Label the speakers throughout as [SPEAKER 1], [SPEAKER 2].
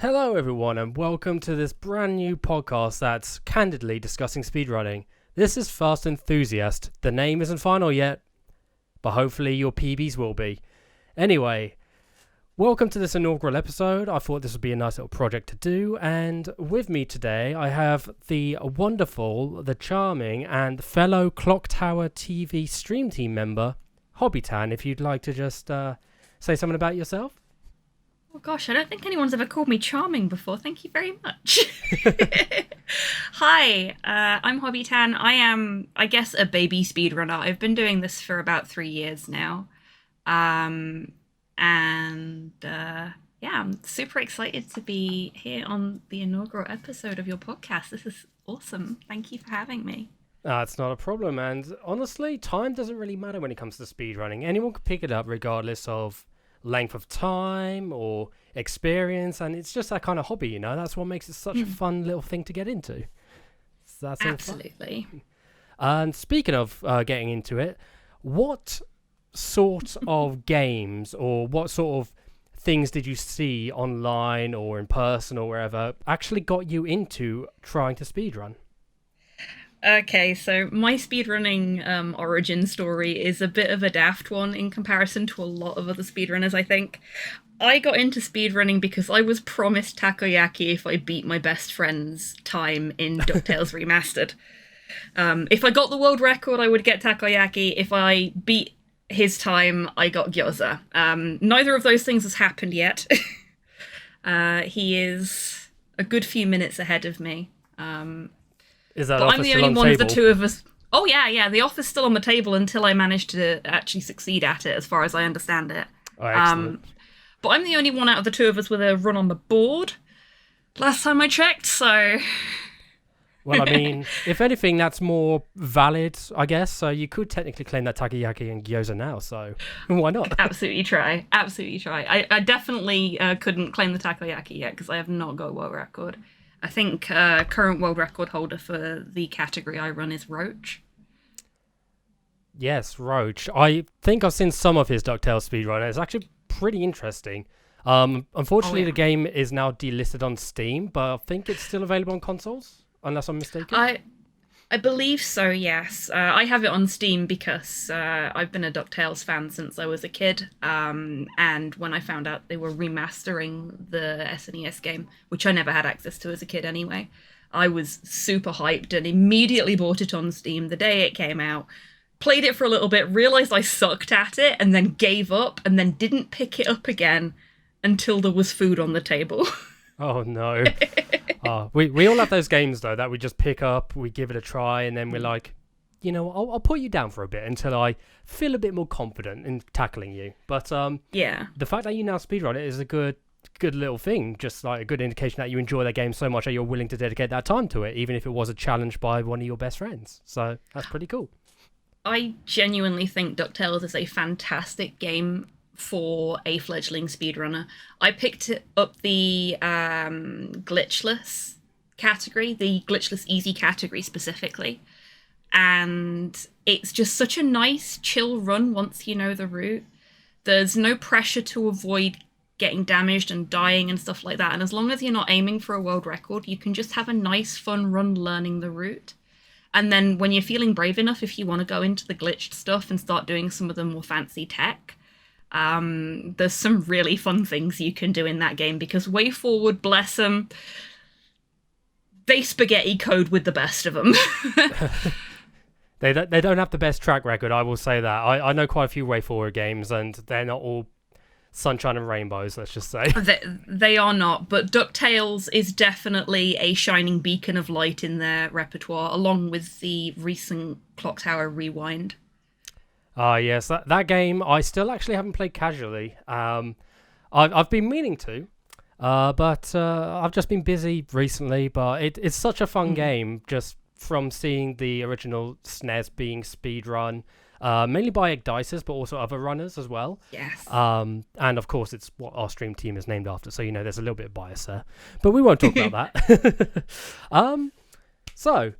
[SPEAKER 1] Hello everyone and welcome to this brand new podcast that's candidly discussing speedrunning. This is Fast Enthusiast. The name isn't final yet, but hopefully your PBs will be. Anyway, welcome to this inaugural episode. I thought this would be a nice little project to do, and with me today I have the wonderful, the charming and fellow Clock Tower TV stream team member, HobbyTan, if you'd like to just say something about yourself.
[SPEAKER 2] Oh gosh, I don't think anyone's ever called me charming before. Thank you very much. Hi, I'm HobbyTan. I am, I guess, a baby speedrunner. I've been doing this for about 3 years now. Yeah, I'm super excited to be here on the inaugural episode of your podcast. This is awesome. Thank you for having me.
[SPEAKER 1] That's not a problem, and honestly, time doesn't really matter when it comes to speedrunning. Anyone can pick it up regardless of length of time or experience, and it's just that kind of hobby, you know. That's what makes it such a fun little thing to get into. So that's
[SPEAKER 2] absolutely
[SPEAKER 1] fun. And speaking of getting into it, what sort of games or what sort of things did you see online or in person or wherever actually got you into trying to speedrun?
[SPEAKER 2] Okay, so my speedrunning origin story is a bit of a daft one in comparison to a lot of other speedrunners, I think. I got into speedrunning because I was promised takoyaki if I beat my best friend's time in DuckTales Remastered. If I got the world record, I would get takoyaki. If I beat his time, I got gyoza. Neither of those things has happened yet. He is a good few minutes ahead of me.
[SPEAKER 1] Is that
[SPEAKER 2] but I'm the only one
[SPEAKER 1] the
[SPEAKER 2] of the two of us. Oh yeah. The offer's still on the table until I manage to actually succeed at it, as far as I understand it.
[SPEAKER 1] Oh, excellent.
[SPEAKER 2] But I'm the only one out of the two of us with a run on the board. Last time I checked, so.
[SPEAKER 1] Well, I mean, if anything, that's more valid, I guess. So you could technically claim that takoyaki and gyoza now. So why not?
[SPEAKER 2] Absolutely try. I definitely couldn't claim the takoyaki yet because I have not got a world record. I think current world record holder for the category I run is Roach.
[SPEAKER 1] Yes, Roach. I think I've seen some of his DuckTales speedrun. It's actually pretty interesting. Unfortunately, the game is now delisted on Steam, but I think it's still available on consoles, unless I'm mistaken.
[SPEAKER 2] I believe so, yes. I have it on Steam because I've been a DuckTales fan since I was a kid. And when I found out they were remastering the SNES game, which I never had access to as a kid anyway, I was super hyped and immediately bought it on Steam the day it came out. Played it for a little bit, realised I sucked at it, and then gave up, and then didn't pick it up again until there was food on the table.
[SPEAKER 1] Oh, no. We all have those games, though, that we just pick up, we give it a try, and then we're like, you know, I'll put you down for a bit until I feel a bit more confident in tackling you. But
[SPEAKER 2] yeah,
[SPEAKER 1] the fact that you now speedrun it is a good little thing, just like a good indication that you enjoy that game so much that you're willing to dedicate that time to it, even if it was a challenge by one of your best friends. So that's pretty cool.
[SPEAKER 2] I genuinely think DuckTales is a fantastic game for a fledgling speedrunner. I picked up the glitchless category, the glitchless easy category specifically, and it's just such a nice chill run once you know the route. There's no pressure to avoid getting damaged and dying and stuff like that, and as long as you're not aiming for a world record, you can just have a nice fun run learning the route. And then when you're feeling brave enough, if you want to go into the glitched stuff and start doing some of the more fancy tech, there's some really fun things you can do in that game because WayForward, bless them, they spaghetti code with the best of them.
[SPEAKER 1] They don't have the best track record, I will say that. I know quite a few WayForward games, and they're not all sunshine and rainbows, let's just say.
[SPEAKER 2] They are not, but DuckTales is definitely a shining beacon of light in their repertoire, along with the recent Clock Tower Rewind.
[SPEAKER 1] Yes, that game I still actually haven't played casually. I've been meaning to, but I've just been busy recently. But it's such a fun game, just from seeing the original SNES being speedrun, mainly by Enthusiast, but also other runners as well.
[SPEAKER 2] Yes.
[SPEAKER 1] And of course, it's what our stream team is named after, so you know there's a little bit of bias there. But we won't talk about that. So,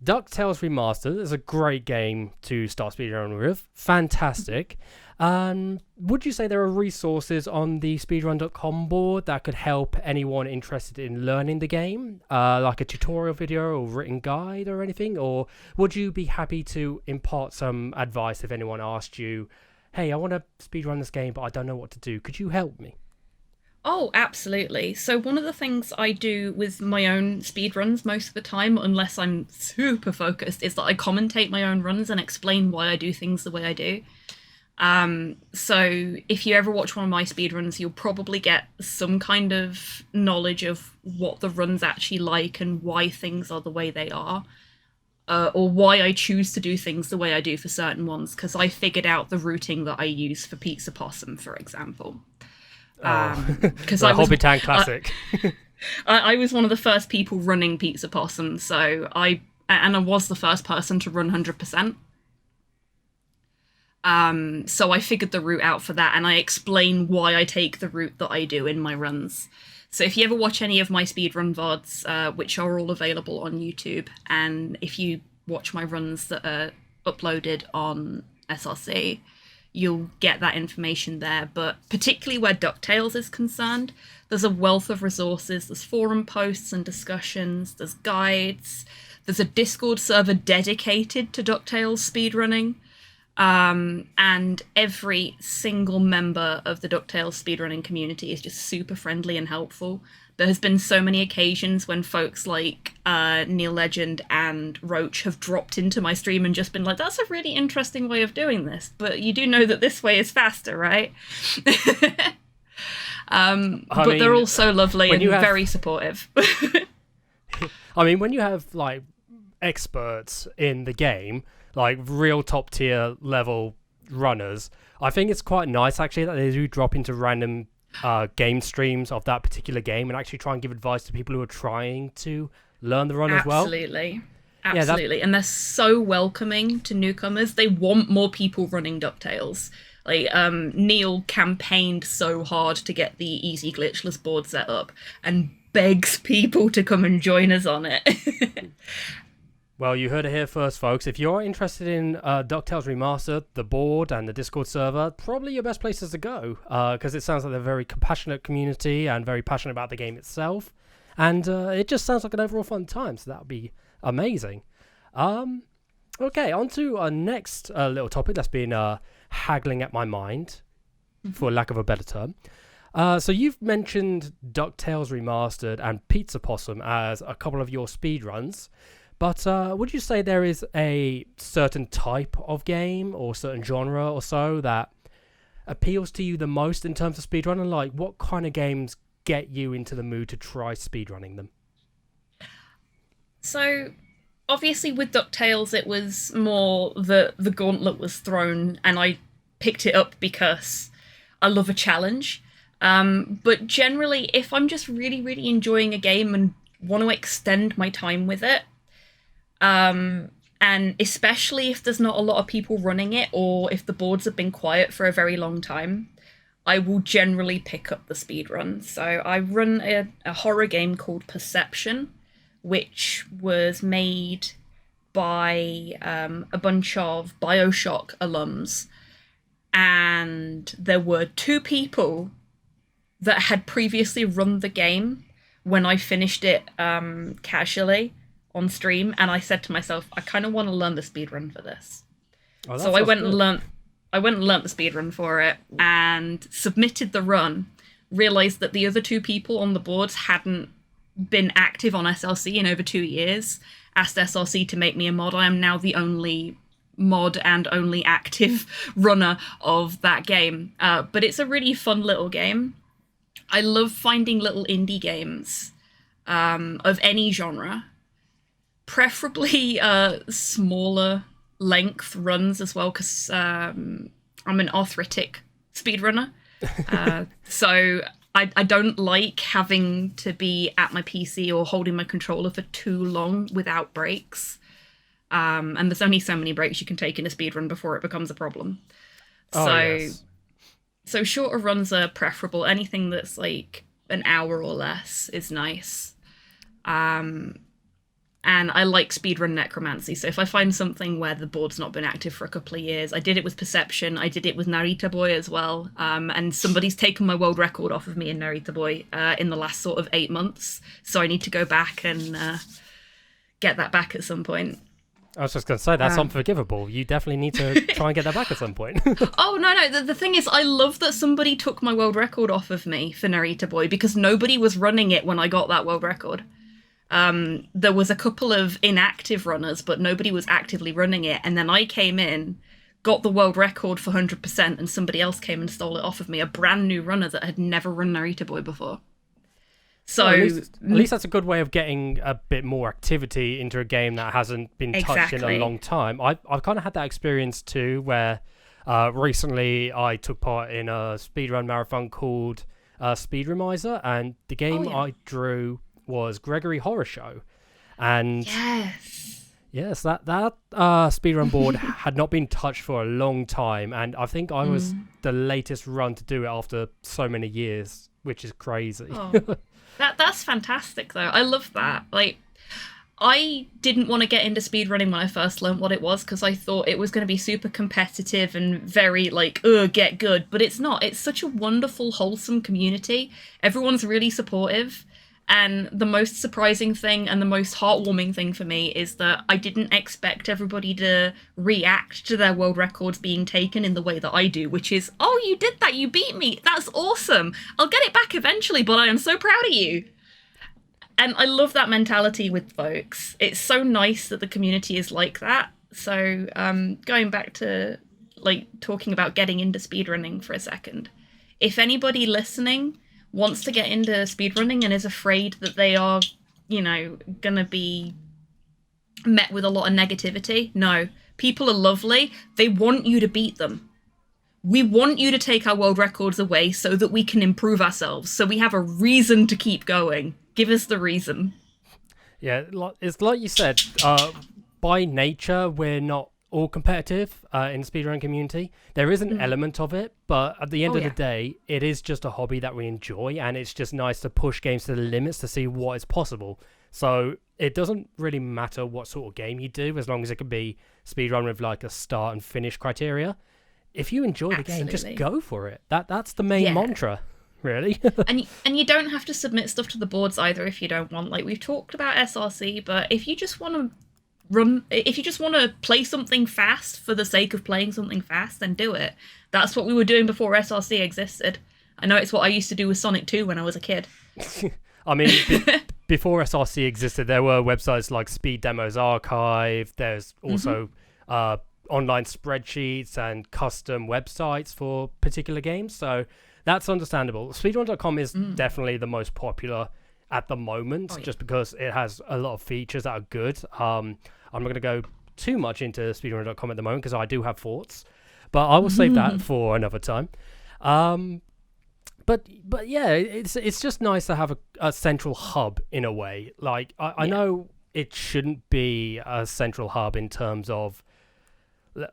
[SPEAKER 1] DuckTales Remastered is a great game to start speedrunning with. Fantastic. Would you say there are resources on the speedrun.com board that could help anyone interested in learning the game? Like a tutorial video or written guide or anything? Or would you be happy to impart some advice if anyone asked you, hey, I want to speedrun this game, but I don't know what to do. Could you help me?
[SPEAKER 2] Oh, absolutely. So one of the things I do with my own speedruns most of the time, unless I'm super focused, is that I commentate my own runs and explain why I do things the way I do. So if you ever watch one of my speedruns, you'll probably get some kind of knowledge of what the run's actually like and why things are the way they are. Or why I choose to do things the way I do for certain ones, because I figured out the routing that I use for Pizza Possum, for example. Because
[SPEAKER 1] I was HobbyTan classic.
[SPEAKER 2] I was one of the first people running Pizza Possum, so I was the first person to run 100%. So I figured the route out for that, and I explain why I take the route that I do in my runs. So if you ever watch any of my speedrun VODs, which are all available on YouTube, and if you watch my runs that are uploaded on SRC, you'll get that information there. But particularly where DuckTales is concerned, there's a wealth of resources. There's forum posts and discussions, there's guides, there's a Discord server dedicated to DuckTales speedrunning. And every single member of the DuckTales speedrunning community is just super friendly and helpful. There has been so many occasions when folks like Neil Legend and Roach have dropped into my stream and just been like, that's a really interesting way of doing this, but you do know that this way is faster, right? But they're all so lovely and very supportive.
[SPEAKER 1] I mean, when you have like experts in the game, like real top tier level runners, I think it's quite nice actually that they do drop into random game streams of that particular game and actually try and give advice to people who are trying to learn the run as well.
[SPEAKER 2] Absolutely. And they're so welcoming to newcomers. They want more people running DuckTales. Like Neil campaigned so hard to get the easy glitchless board set up and begs people to come and join us on it.
[SPEAKER 1] Well, you heard it here first, folks. If you're interested in DuckTales Remastered, the board and the Discord server, probably your best places to go, because it sounds like they're a very compassionate community and very passionate about the game itself. And it just sounds like an overall fun time, so that would be amazing. Okay, on to our next little topic that's been haggling at my mind, for lack of a better term. So you've mentioned DuckTales Remastered and Pizza Possum as a couple of your speedruns. But would you say there is a certain type of game or certain genre or so that appeals to you the most in terms of speedrunning? Like, what kind of games get you into the mood to try speedrunning them?
[SPEAKER 2] So, obviously with DuckTales, it was more the gauntlet was thrown, and I picked it up because I love a challenge. But generally, if I'm just really, really enjoying a game and want to extend my time with it, and especially if there's not a lot of people running it, or if the boards have been quiet for a very long time, I will generally pick up the speedrun. So I run a horror game called Perception, which was made by a bunch of BioShock alums. And there were 2 people that had previously run the game when I finished it casually on stream, and I said to myself, I kind of want to learn the speedrun for this. Oh, so I went and learned the speedrun for it and submitted the run, realized that the other 2 people on the boards hadn't been active on SLC in over 2 years, asked SLC to make me a mod. I am now the only mod and only active runner of that game. But it's a really fun little game. I love finding little indie games of any genre, preferably smaller length runs as well, because I'm an arthritic speedrunner. So I don't like having to be at my PC or holding my controller for too long without breaks. And there's only so many breaks you can take in a speedrun before it becomes a problem. So shorter runs are preferable. Anything that's like an hour or less is nice. And I like speedrun necromancy. So if I find something where the board's not been active for a couple of years, I did it with Perception. I did it with Narita Boy as well. And somebody's taken my world record off of me in Narita Boy in the last sort of 8 months. So I need to go back and get that back at some point.
[SPEAKER 1] I was just going to say, that's unforgivable. You definitely need to try and get that back at some point.
[SPEAKER 2] Oh, no. The thing is, I love that somebody took my world record off of me for Narita Boy because nobody was running it when I got that world record. There was a couple of inactive runners, but nobody was actively running it. And then I came in, got the world record for 100%, and somebody else came and stole it off of me, a brand new runner that had never run Narita Boy before. So
[SPEAKER 1] well, at least that's a good way of getting a bit more activity into a game that hasn't been touched in a long time. I've kind of had that experience too, where recently I took part in a speedrun marathon called Speedrunner, and the game I drew was Gregory Horror Show. And yes, that speedrun board had not been touched for a long time, and I think I was the latest run to do it after so many years, which is crazy.
[SPEAKER 2] That's fantastic, though. I love that. Like, I didn't want to get into speedrunning when I first learned what it was because I thought it was going to be super competitive and very, like, get good. But it's not. It's such a wonderful, wholesome community. Everyone's really supportive. And the most surprising thing and the most heartwarming thing for me is that I didn't expect everybody to react to their world records being taken in the way that I do, which is, oh, you did that, you beat me, that's awesome. I'll get it back eventually, but I am so proud of you. And I love that mentality with folks. It's so nice that the community is like that. So going back to like talking about getting into speedrunning for a second, if anybody listening wants to get into speedrunning and is afraid that they are, gonna be met with a lot of negativity, no. People are lovely. They want you to beat them. We want you to take our world records away so that we can improve ourselves, so we have a reason to keep going. Give us the reason.
[SPEAKER 1] Yeah, it's like you said, by nature, we're not all competitive in the speedrun community. There is an element of it, but at the end of the day, it is just a hobby that we enjoy, and it's just nice to push games to the limits to see what is possible. So it doesn't really matter what sort of game you do, as long as it can be speedrun with like a start and finish criteria. If you enjoy the game, just go for it. That's the main mantra, really.
[SPEAKER 2] and you don't have to submit stuff to the boards either if you don't want. Like, we've talked about SRC, but if you just want to play something fast for the sake of playing something fast, then do it. That's what we were doing before SRC existed. I know it's what I used to do with Sonic 2 when I was a kid.
[SPEAKER 1] I mean, before SRC existed, there were websites like Speed Demos Archive. There's also online spreadsheets and custom websites for particular games. So that's understandable. Speedrun.com is definitely the most popular at the moment, just because it has a lot of features that are good. I'm not going to go too much into speedrunner.com at the moment because I do have thoughts, but I will save that for another time. But yeah, it's just nice to have a central hub in a way. Like I know it shouldn't be a central hub in terms of,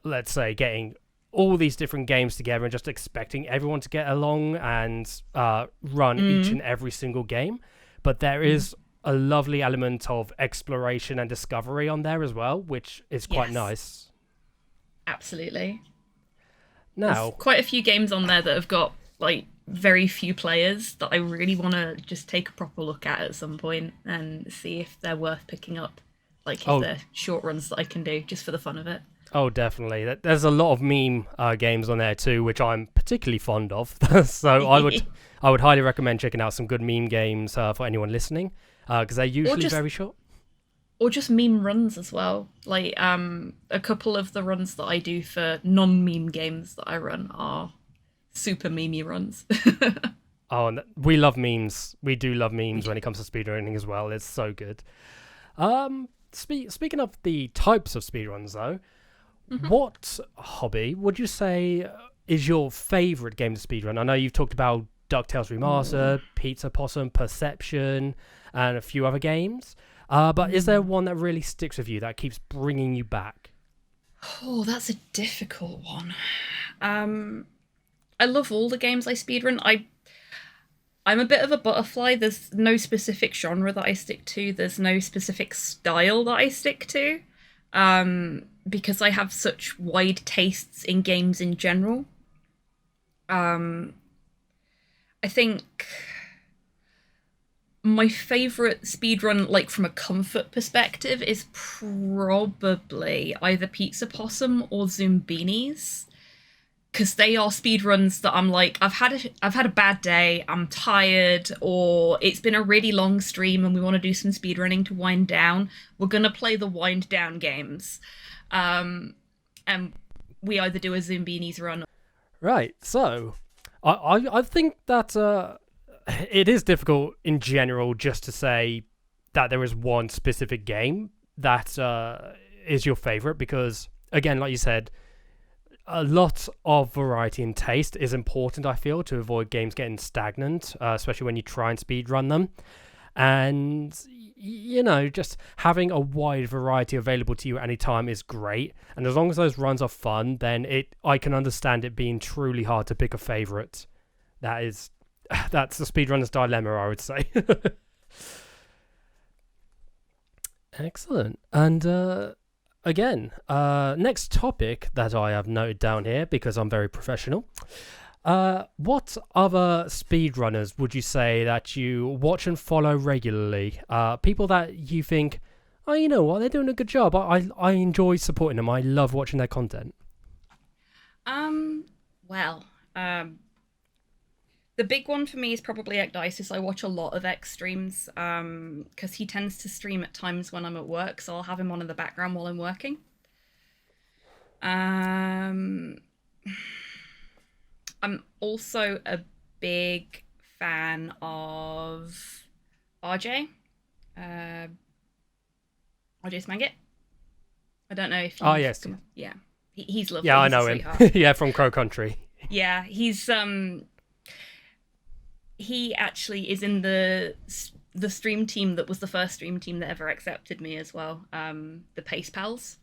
[SPEAKER 1] let's say, getting all these different games together and just expecting everyone to get along and run each and every single game. But there is a lovely element of exploration and discovery on there as well, which is quite nice.
[SPEAKER 2] Absolutely.
[SPEAKER 1] Now,
[SPEAKER 2] there's quite a few games on there that have got like very few players that I really want to just take a proper look at some point and see if they're worth picking up. Like if they're short runs that I can do just for the fun of it.
[SPEAKER 1] Oh, definitely. There's a lot of meme games on there too, which I'm particularly fond of. So I would highly recommend checking out some good meme games for anyone listening, because they're usually very short.
[SPEAKER 2] Or just meme runs as well. Like a couple of the runs that I do for non-meme games that I run are super memey runs.
[SPEAKER 1] Oh, and we love memes. We do love memes when it comes to speedrunning as well. It's so good. Speaking of the types of speedruns, though, what hobby would you say is your favourite game to speedrun? I know you've talked about DuckTales Remastered, Pizza Possum, Perception, and a few other games. But is there one that really sticks with you, that keeps bringing you back?
[SPEAKER 2] Oh, that's a difficult one. I love all the games I speedrun. I I'm a bit of a butterfly. There's no specific genre that I stick to. There's no specific style that I stick to. Because I have such wide tastes in games in general. I think my favorite speedrun, like from a comfort perspective, is probably either Pizza Possum or Zoombinis, because they are speedruns that I'm like, I've had a bad day, I'm tired, or it's been a really long stream and we want to do some speedrunning to wind down. We're gonna play the wind down games, and we either do a Zoombinis run.
[SPEAKER 1] Right. So, I think that it is difficult in general just to say that there is one specific game that is your favorite, because again, like you said, a lot of variety and taste is important, I feel, to avoid games getting stagnant, especially when you try and speedrun them. And, you know, just having a wide variety available to you at any time is great. And as long as those runs are fun, then I can understand it being truly hard to pick a favorite. That's the speedrunner's dilemma, I would say. Excellent. And again, next topic that I have noted down here, because I'm very professional. What other speedrunners would you say that you watch and follow regularly? People that you think, oh, you know what, they're doing a good job. I enjoy supporting them. I love watching their content.
[SPEAKER 2] Well, the big one for me is probably Ecdysis. I watch a lot of X streams, because he tends to stream at times when I'm at work, so I'll have him on in the background while I'm working. I'm also a big fan of RJ. RJ Smangit. I don't know if you...
[SPEAKER 1] Oh, yes.
[SPEAKER 2] Yeah. He's lovely.
[SPEAKER 1] Yeah, I
[SPEAKER 2] He's
[SPEAKER 1] know
[SPEAKER 2] a
[SPEAKER 1] him.
[SPEAKER 2] sweetheart.
[SPEAKER 1] Yeah, from Crow Country.
[SPEAKER 2] Yeah, he's... He actually is in the stream team that was the first stream team that ever accepted me as well. The Pace Pals.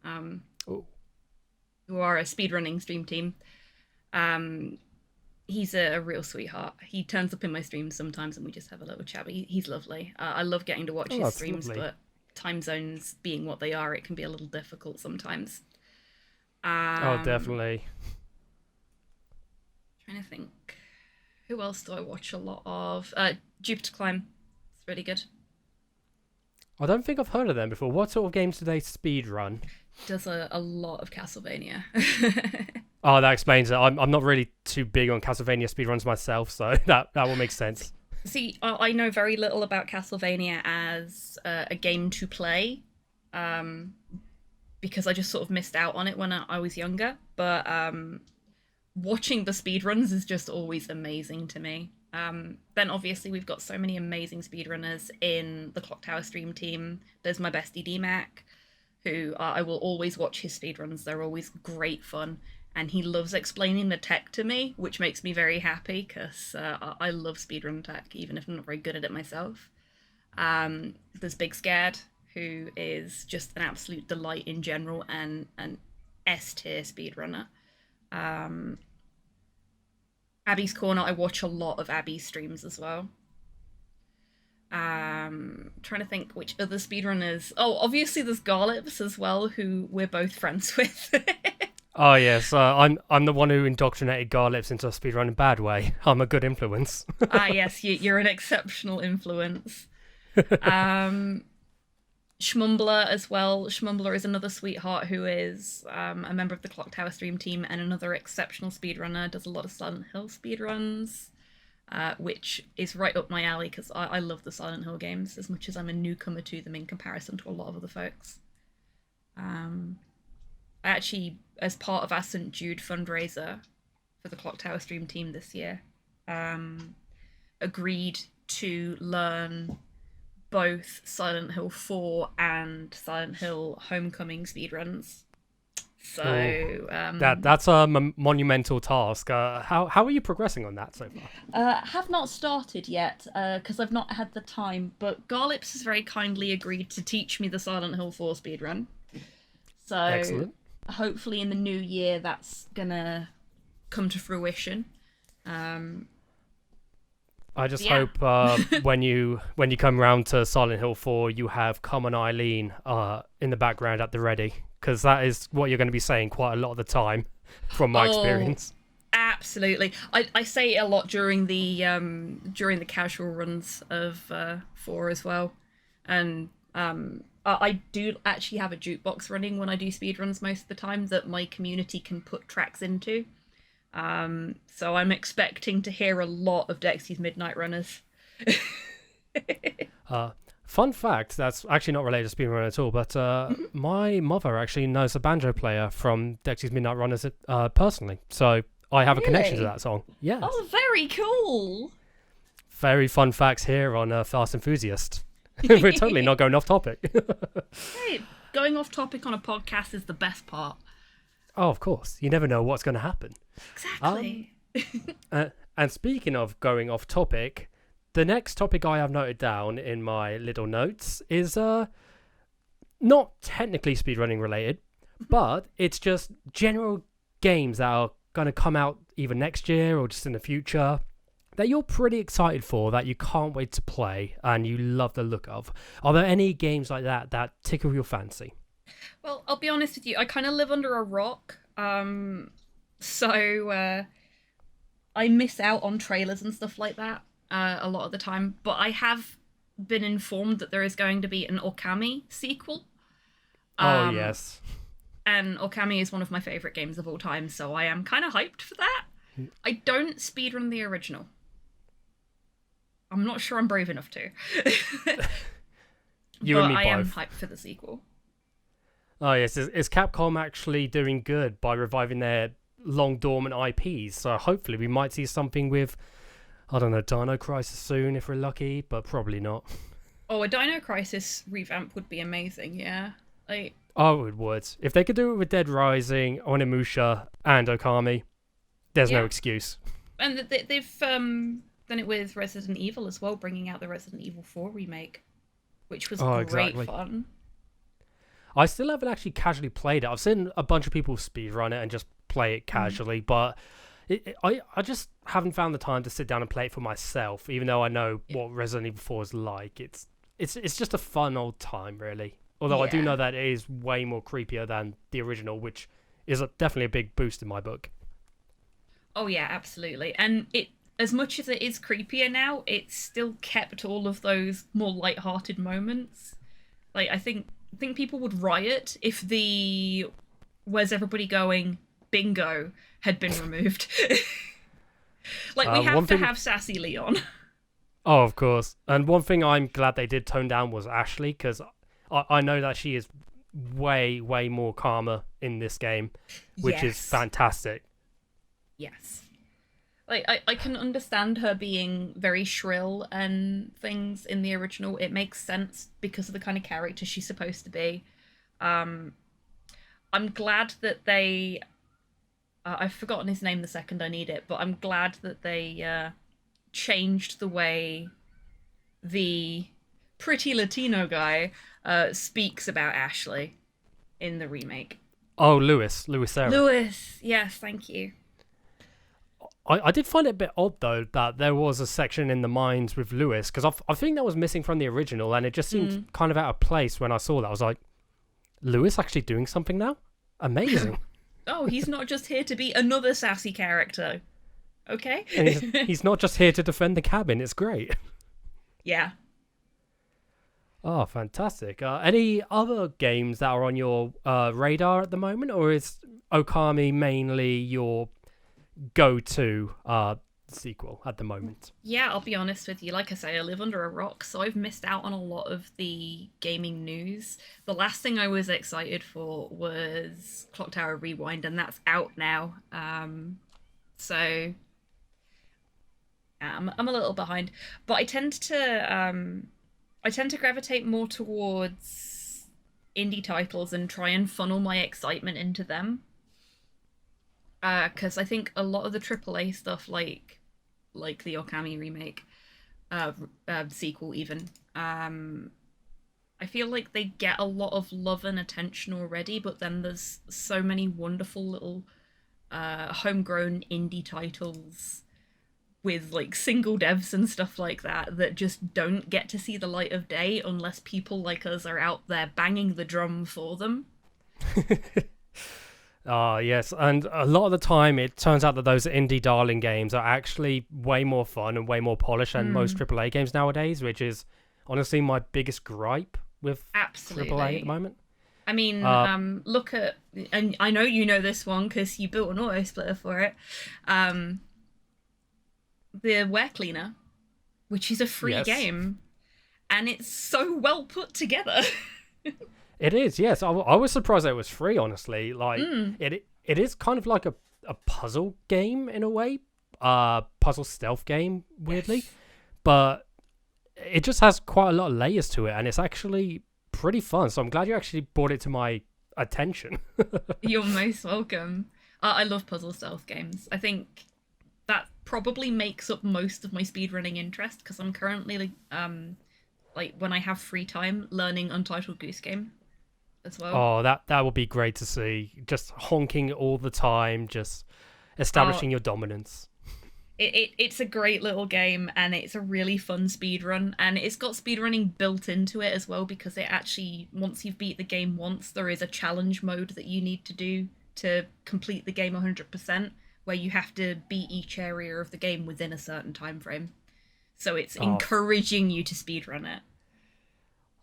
[SPEAKER 2] Who are a speedrunning stream team. He's a real sweetheart. He turns up in my streams sometimes and we just have a little chat. He's lovely. I love getting to watch his streams, lovely. But time zones being what they are, it can be a little difficult sometimes.
[SPEAKER 1] Oh, definitely.
[SPEAKER 2] Trying to think. Who else do I watch a lot of? Jupiter Climb. It's really good.
[SPEAKER 1] I don't think I've heard of them before. What sort of games do they speedrun?
[SPEAKER 2] Does a lot of Castlevania.
[SPEAKER 1] Oh, that explains it. I'm not really too big on Castlevania speedruns myself, so that will make sense.
[SPEAKER 2] See, I know very little about Castlevania as a game to play, because I just sort of missed out on it when I was younger. But watching the speedruns is just always amazing to me. Then obviously we've got so many amazing speedrunners in the Clock Tower stream team. There's my bestie D-Mac, who I will always watch his speedruns. They're always great fun. And he loves explaining the tech to me, which makes me very happy, because I love speedrun tech, even if I'm not very good at it myself. There's Big Scared, who is just an absolute delight in general and an S-tier speedrunner. Abby's Corner, I watch a lot of Abby's streams as well. Trying to think which other speedrunners. Oh, obviously there's Garlips as well, who we're both friends with.
[SPEAKER 1] Oh yes, I'm the one who indoctrinated Garlips into a speedrun in a bad way. I'm a good influence.
[SPEAKER 2] Yes, you're an exceptional influence. Schmumbler as well. Schmumbler is another sweetheart who is a member of the Clock Tower stream team and another exceptional speedrunner. Does a lot of Silent Hill speedruns, which is right up my alley, because I love the Silent Hill games as much as I'm a newcomer to them in comparison to a lot of other folks. I actually, as part of our St. Jude fundraiser for the Clock Tower stream team this year, agreed to learn both Silent Hill 4 and Silent Hill Homecoming speedruns. So
[SPEAKER 1] that's a monumental task. How are you progressing on that so far?
[SPEAKER 2] Have not started yet, because I've not had the time, but Garlips has very kindly agreed to teach me the Silent Hill 4 speedrun. So excellent. Hopefully in the new year that's gonna come to fruition.
[SPEAKER 1] I just
[SPEAKER 2] Yeah.
[SPEAKER 1] hope when you come round to Silent Hill 4, you have Common Eileen in the background at the ready, because that is what you're going to be saying quite a lot of the time, from my experience.
[SPEAKER 2] Absolutely. I say it a lot during the casual runs of 4 as well, and I do actually have a jukebox running when I do speedruns most of the time that my community can put tracks into. So I'm expecting to hear a lot of Dexy's Midnight Runners.
[SPEAKER 1] Fun fact, that's actually not related to speedrun at all, but my mother actually knows a banjo player from Dexy's Midnight Runners personally, so I have a connection to that song. Yes.
[SPEAKER 2] Oh, very cool.
[SPEAKER 1] Very fun facts here on Fast Enthusiast. We're totally not going off topic.
[SPEAKER 2] Hey, going off topic on a podcast is the best part.
[SPEAKER 1] Oh, of course. You never know what's going to happen.
[SPEAKER 2] Exactly.
[SPEAKER 1] And speaking of going off topic, the next topic I have noted down in my little notes is not technically speedrunning related, but it's just general games that are going to come out either next year or just in the future that you're pretty excited for, that you can't wait to play and you love the look of. Are there any games like that tickle your fancy?
[SPEAKER 2] Well, I'll be honest with you, I kind of live under a rock, so I miss out on trailers and stuff like that a lot of the time, but I have been informed that there is going to be an Okami sequel.
[SPEAKER 1] Oh, yes.
[SPEAKER 2] And Okami is one of my favourite games of all time, so I am kind of hyped for that. I don't speedrun the original. I'm not sure I'm brave enough to.
[SPEAKER 1] You
[SPEAKER 2] but
[SPEAKER 1] and me
[SPEAKER 2] I am
[SPEAKER 1] both.
[SPEAKER 2] hyped for the sequel.
[SPEAKER 1] Oh, yes. Is Capcom actually doing good by reviving their long dormant IPs? So hopefully we might see something with, I don't know, Dino Crisis soon if we're lucky, but probably not.
[SPEAKER 2] Oh, a Dino Crisis revamp would be amazing, yeah.
[SPEAKER 1] Oh, it would. If they could do it with Dead Rising, Onimusha, and Okami, there's no excuse.
[SPEAKER 2] And they've done it with Resident Evil as well, bringing out the Resident Evil 4 remake, which was great fun.
[SPEAKER 1] I still haven't actually casually played it. I've seen a bunch of people speedrun it and just play it casually, but I just haven't found the time to sit down and play it for myself, even though I know what Resident Evil 4 is like. It's just a fun old time, really. Although I do know that it is way more creepier than the original, which is definitely a big boost in my book.
[SPEAKER 2] Oh yeah, absolutely. And it, as much as it is creepier now, it's still kept all of those more light-hearted moments. Like, I think people would riot if the "Where's everybody going?" bingo had been removed. Like, we have to have sassy Leon.
[SPEAKER 1] Oh, of course. And one thing I'm glad they did tone down was Ashley, because I know that she is way, way more calmer in this game, which is fantastic.
[SPEAKER 2] Yes. Like, I can understand her being very shrill and things in the original. It makes sense because of the kind of character she's supposed to be. I'm glad that they... I've forgotten his name the second I need it, but I'm glad that they changed the way the pretty Latino guy speaks about Ashley in the remake.
[SPEAKER 1] Oh, Lewis Serra.
[SPEAKER 2] Lewis, yes, thank you.
[SPEAKER 1] I did find it a bit odd, though, that there was a section in the mines with Lewis, because I think that was missing from the original, and it just seemed kind of out of place when I saw that. I was like, Lewis actually doing something now? Amazing.
[SPEAKER 2] Oh, he's not just here to be another sassy character. Okay?
[SPEAKER 1] And he's not just here to defend the cabin. It's great.
[SPEAKER 2] Yeah.
[SPEAKER 1] Oh, fantastic. Any other games that are on your radar at the moment, or is Okami mainly your go-to sequel at the moment?
[SPEAKER 2] Yeah, I'll be honest with you. Like I say, I live under a rock, so I've missed out on a lot of the gaming news. The last thing I was excited for was Clock Tower Rewind, and that's out now. So I'm a little behind, but I tend to gravitate more towards indie titles and try and funnel my excitement into them. Because I think a lot of the AAA stuff, like the Okami remake, sequel even, I feel like they get a lot of love and attention already, but then there's so many wonderful little homegrown indie titles with like single devs and stuff like that just don't get to see the light of day unless people like us are out there banging the drum for them.
[SPEAKER 1] Yes, and a lot of the time it turns out that those indie darling games are actually way more fun and way more polished than most AAA games nowadays, which is honestly my biggest gripe with AAA at the moment.
[SPEAKER 2] I mean, look at, and I know you know this one because you built an auto splitter for it, the Ware Cleaner, which is a free game, and it's so well put together.
[SPEAKER 1] It is, yes. I was surprised that it was free, honestly. Like, it is kind of like a puzzle game in a way, puzzle stealth game, weirdly, but it just has quite a lot of layers to it, and it's actually pretty fun. So I'm glad you actually brought it to my attention.
[SPEAKER 2] You're most welcome. I love puzzle stealth games. I think that probably makes up most of my speedrunning interest because I'm currently like when I have free time learning Untitled Goose Game as well.
[SPEAKER 1] Oh, that would be great to see. Just honking all the time, just establishing your dominance.
[SPEAKER 2] It's a great little game, and it's a really fun speedrun, and it's got speedrunning built into it as well because it actually, once you've beat the game once, there is a challenge mode that you need to do to complete the game 100%, where you have to beat each area of the game within a certain time frame. So it's encouraging you to speedrun it.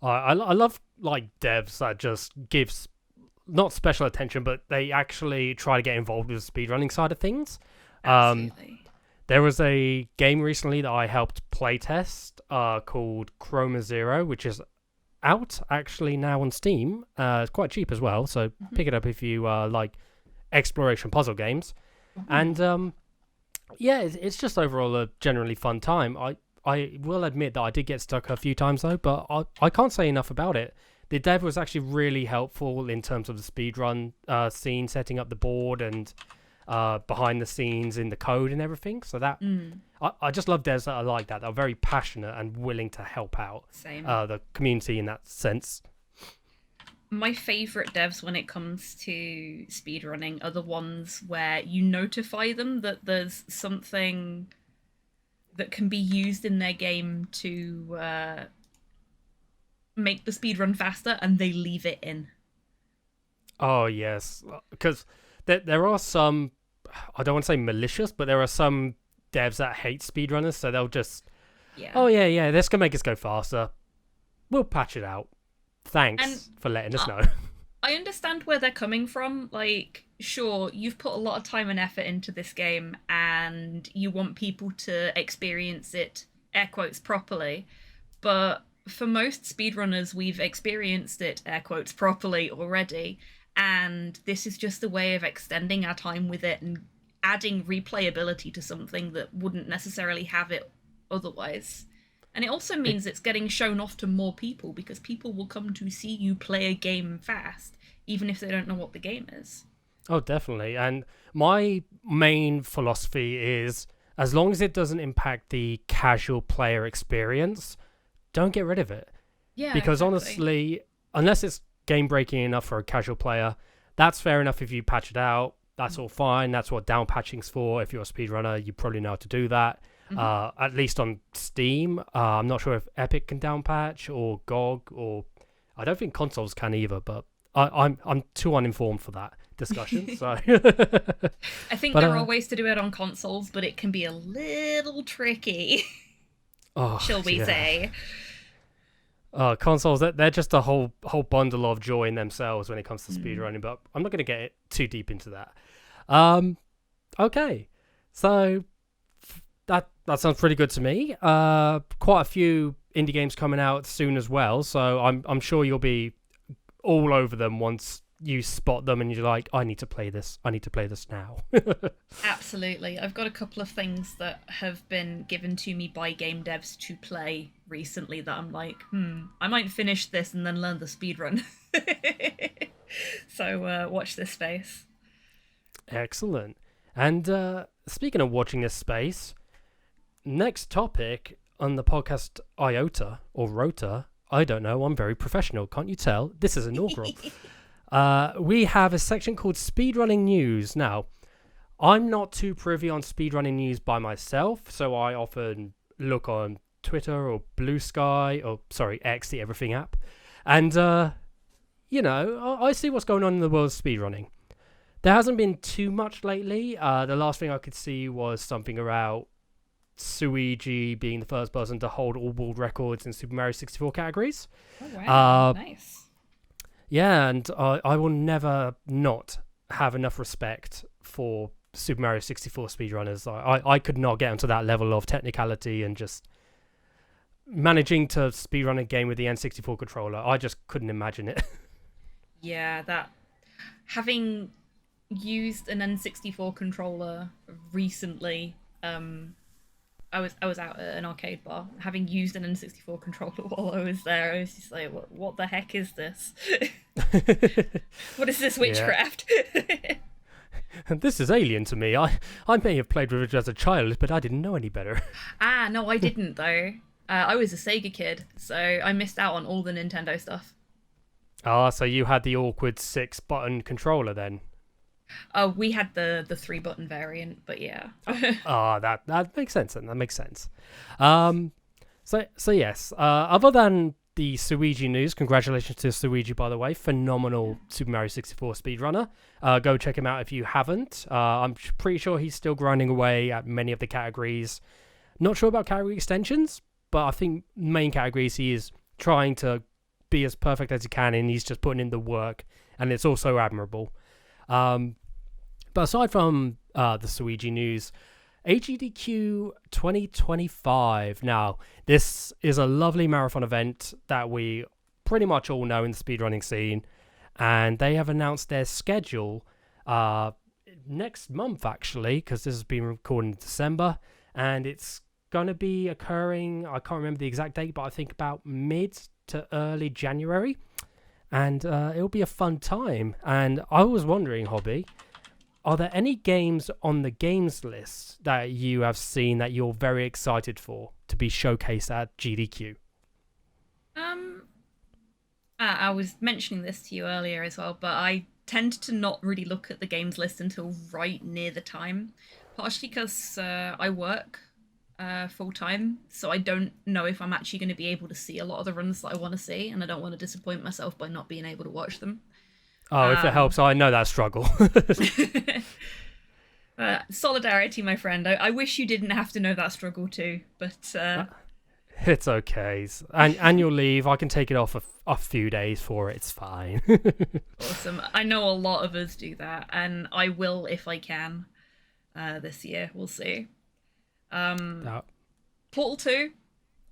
[SPEAKER 1] I love like devs that just gives not special attention, but they actually try to get involved with the speedrunning side of things.
[SPEAKER 2] Absolutely.
[SPEAKER 1] There was a game recently that I helped playtest called Chroma Zero, which is out actually now on Steam. It's quite cheap as well, so pick it up if you like exploration puzzle games. And yeah, it's just overall a generally fun time. I will admit that I did get stuck a few times though, but I can't say enough about it. The dev was actually really helpful in terms of the speedrun scene, setting up the board and behind the scenes in the code and everything. So that I just love devs that are like that are very passionate and willing to help out the community in that sense.
[SPEAKER 2] My favorite devs when it comes to speedrunning are the ones where you notify them that there's something that can be used in their game to make the speedrun faster, and they leave it in.
[SPEAKER 1] Oh yes, because there are some, I don't want to say malicious, but there are some devs that hate speedrunners, so they'll just, this can make us go faster. We'll patch it out. Thanks for letting us know.
[SPEAKER 2] I understand where they're coming from. Like, sure, you've put a lot of time and effort into this game, and you want people to experience it, air quotes, properly. But for most speedrunners, we've experienced it, air quotes, properly already. And this is just a way of extending our time with it and adding replayability to something that wouldn't necessarily have it otherwise. And it also means it's getting shown off to more people because people will come to see you play a game fast, even if they don't know what the game is.
[SPEAKER 1] Oh, definitely. And my main philosophy is, as long as it doesn't impact the casual player experience, don't get rid of it.
[SPEAKER 2] Yeah,
[SPEAKER 1] because
[SPEAKER 2] exactly.
[SPEAKER 1] Honestly, unless it's game-breaking enough for a casual player, that's fair enough if you patch it out. That's all fine. That's what down patching's for. If you're a speedrunner, you probably know how to do that. At least on Steam. I'm not sure if Epic can down patch or GOG, or I don't think consoles can either, but I'm too uninformed for that discussion. So
[SPEAKER 2] I think there are ways to do it on consoles, but it can be a little tricky. Shall we say?
[SPEAKER 1] Consoles, they're just a whole bundle of joy in themselves when it comes to speedrunning, but I'm not going to get too deep into that. Okay, so that sounds pretty good to me. Quite a few indie games coming out soon as well, so I'm sure you'll be all over them once you spot them and you're like, I need to play this now.
[SPEAKER 2] Absolutely. I've got a couple of things that have been given to me by game devs to play recently that I'm like, I might finish this and then learn the speedrun. So watch this space.
[SPEAKER 1] Excellent. And speaking of watching this space, next topic on the podcast IOTA or Rota, I don't know, I'm very professional, can't you tell? This is inaugural. We have a section called Speedrunning News. Now, I'm not too privy on speedrunning news by myself, so I often look on Twitter or Blue Sky, or sorry, X, the Everything app, and I see what's going on in the world of speedrunning. There hasn't been too much lately. The last thing I could see was something about Suigi being the first person to hold all world records in Super Mario 64 categories.
[SPEAKER 2] Oh, wow. Nice.
[SPEAKER 1] Yeah, and I will never not have enough respect for Super Mario 64 speedrunners. I could not get onto that level of technicality and just managing to speedrun a game with the N64 controller. I just couldn't imagine it.
[SPEAKER 2] Yeah, that having used an N64 controller recently, I was out at an arcade bar. Having used an N64 controller while I was there, I was just like, what the heck is this? What is this witchcraft?
[SPEAKER 1] This is alien to me. I may have played with it as a child, but I didn't know any better.
[SPEAKER 2] No, I didn't though. I was a Sega kid, so I missed out on all the Nintendo stuff.
[SPEAKER 1] So you had the awkward 6-button controller then?
[SPEAKER 2] We had the 3-button variant, but yeah.
[SPEAKER 1] That makes sense then. That makes sense. So yes. Other than the Suigi news, congratulations to Suigi, by the way. Phenomenal Super Mario 64 speedrunner. Go check him out if you haven't. I'm pretty sure he's still grinding away at many of the categories. Not sure about category extensions, but I think main categories he is trying to be as perfect as he can, and he's just putting in the work, and it's also admirable. But aside from the Suigi news, AGDQ 2025. Now, this is a lovely marathon event that we pretty much all know in the speedrunning scene, and they have announced their schedule next month, actually, because this has been recorded in December, and it's going to be occurring, I can't remember the exact date, but I think about mid to early January, and it'll be a fun time. And I was wondering, Hobby, are there any games on the games list that you have seen that you're very excited for to be showcased at GDQ?
[SPEAKER 2] I was mentioning this to you earlier as well, but I tend to not really look at the games list until right near the time, partially because I work full time, so I don't know if I'm actually going to be able to see a lot of the runs that I want to see, and I don't want to disappoint myself by not being able to watch them.
[SPEAKER 1] If it helps, I know that struggle.
[SPEAKER 2] Solidarity, my friend. I wish you didn't have to know that struggle too, but
[SPEAKER 1] it's okay. Annual leave, I can take it off a few days for it. It's fine.
[SPEAKER 2] Awesome. I know a lot of us do that, and I will if I can this year. We'll see. Portal 2,